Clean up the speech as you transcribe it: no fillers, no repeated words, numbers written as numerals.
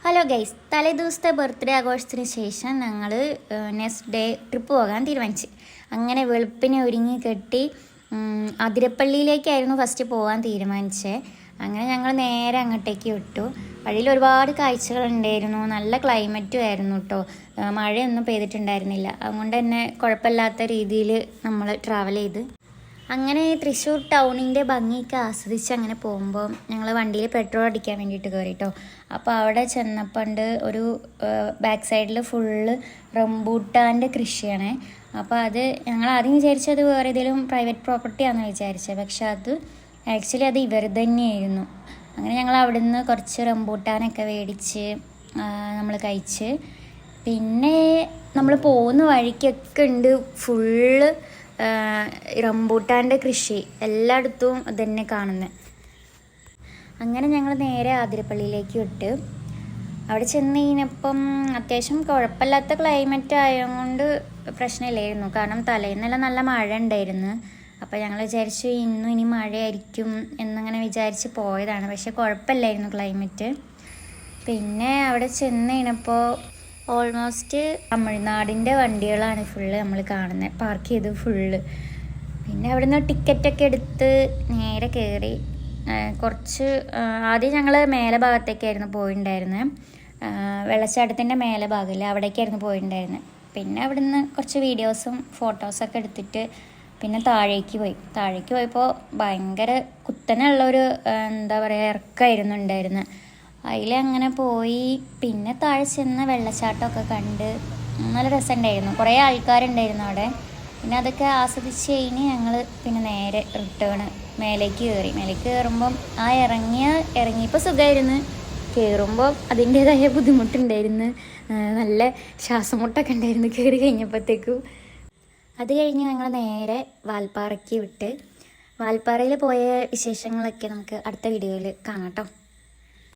Hello guys, തലേ ദിവസത്തെ birthday ആഘോഷത്തിന് ശേഷം ഞങ്ങൾ നെക്സ്റ്റ് ഡേ ട്രിപ്പ് പോകാൻ തീരുമാനിച്ചു. അങ്ങനെ വെളുപ്പിനെ ഒരുങ്ങി കെട്ടി അതിരപ്പള്ളിയിലേക്കായിരുന്നു ഫസ്റ്റ് പോകാൻ തീരുമാനിച്ചത്. അങ്ങനെ ഞങ്ങൾ നേരെ അങ്ങോട്ടേക്ക് വിട്ടു. വഴിയിൽ ഒരുപാട് കാഴ്ചകളുണ്ടായിരുന്നു, നല്ല ക്ലൈമറ്റും ആയിരുന്നു കേട്ടോ. മഴയൊന്നും പെയ്തിട്ടുണ്ടായിരുന്നില്ല, അതുകൊണ്ട് തന്നെ കുഴപ്പമില്ലാത്ത രീതിയിൽ നമ്മൾ ട്രാവൽ ചെയ്ത് അങ്ങനെ തൃശ്ശൂർ ടൗണിൻ്റെ ഭംഗിയൊക്കെ ആസ്വദിച്ച് അങ്ങനെ പോകുമ്പോൾ ഞങ്ങൾ വണ്ടിയിൽ പെട്രോൾ അടിക്കാൻ വേണ്ടിയിട്ട് കയറി കേട്ടോ. അപ്പോൾ അവിടെ ചെന്നപ്പണ്ട് ഒരു ബാക്ക് സൈഡിൽ ഫുള്ള് റംബൂട്ടാൻ്റെ കൃഷിയാണ്. അപ്പോൾ അത് ഞങ്ങൾ ആദ്യം വിചാരിച്ചത് വേറെ ഏതെങ്കിലും പ്രൈവറ്റ് പ്രോപ്പർട്ടിയാണെന്ന് വിചാരിച്ചത്, പക്ഷെ അത് ആക്ച്വലി അത് ഇവർ തന്നെയായിരുന്നു. അങ്ങനെ ഞങ്ങൾ അവിടെ നിന്ന് കുറച്ച് റംബൂട്ടാനൊക്കെ മേടിച്ച് നമ്മൾ കഴിച്ച്, പിന്നെ നമ്മൾ പോകുന്ന വഴിക്കൊക്കെ ഉണ്ട് ഫുള്ള് റംബൂട്ടാൻ്റെ കൃഷി, എല്ലായിടത്തും തന്നെ കാണുന്നത്. അങ്ങനെ ഞങ്ങൾ നേരെ ആതിരപ്പള്ളിയിലേക്ക് വിട്ട് അവിടെ ചെന്ന് കഴിഞ്ഞപ്പം അത്യാവശ്യം കുഴപ്പമില്ലാത്ത ക്ലൈമറ്റ് ആയതുകൊണ്ട് പ്രശ്നമില്ലായിരുന്നു. കാരണം തലേന്നെല്ലാം നല്ല മഴ ഉണ്ടായിരുന്നു. അപ്പോൾ ഞങ്ങൾ വിചാരിച്ചു ഇനി മഴയായിരിക്കും എന്നിങ്ങനെ വിചാരിച്ച് പോയതാണ്, പക്ഷെ കുഴപ്പമില്ലായിരുന്നു ക്ലൈമറ്റ്. പിന്നെ അവിടെ ചെന്ന് കഴിഞ്ഞപ്പോൾ ഓൾമോസ്റ്റ് തമിഴ്നാടിൻ്റെ വണ്ടികളാണ് ഫുള്ള് നമ്മൾ കാണുന്നത്, പാർക്ക് ചെയ്ത് ഫുള്ള്. പിന്നെ അവിടെ നിന്ന് ടിക്കറ്റൊക്കെ എടുത്ത് നേരെ കയറി കുറച്ച് ആദ്യം ഞങ്ങൾ മേലെ ഭാഗത്തേക്കായിരുന്നു പോയിട്ടുണ്ടായിരുന്നത്, വെള്ളച്ചാട്ടത്തിൻ്റെ മേലെ ഭാഗമില്ല അവിടേക്കായിരുന്നു പോയിട്ടുണ്ടായിരുന്നത്. പിന്നെ അവിടെ നിന്ന് കുറച്ച് വീഡിയോസും ഫോട്ടോസൊക്കെ എടുത്തിട്ട് പിന്നെ താഴേക്ക് പോയപ്പോൾ ഭയങ്കര കുത്തനെയുള്ളൊരു എന്താ പറയുക ഇറക്കമായിരുന്നു ഉണ്ടായിരുന്നത്. അതിലങ്ങനെ പോയി പിന്നെ താഴെ ചെന്ന് വെള്ളച്ചാട്ടമൊക്കെ കണ്ട് നല്ല രസമുണ്ടായിരുന്നു. കുറേ ആൾക്കാരുണ്ടായിരുന്നു അവിടെ. പിന്നെ അതൊക്കെ ആസ്വദിച്ച് കഴിഞ്ഞ് ഞങ്ങൾ പിന്നെ നേരെ റിട്ടേൺ മേലേക്ക് കയറുമ്പം ഇറങ്ങിയപ്പോൾ സുഖമായിരുന്നു, കയറുമ്പോൾ അതിൻ്റേതായ ബുദ്ധിമുട്ടുണ്ടായിരുന്നു, നല്ല ശ്വാസം മുട്ടൊക്കെ ഉണ്ടായിരുന്നു കയറി കഴിഞ്ഞപ്പോഴത്തേക്കും. അത് കഴിഞ്ഞ് ഞങ്ങൾ നേരെ വാൽപ്പാറയ്ക്ക് വിട്ട് വാൽപ്പാറയിൽ പോയ വിശേഷങ്ങളൊക്കെ നമുക്ക് അടുത്ത വീഡിയോയിൽ കാണാം കേട്ടോ.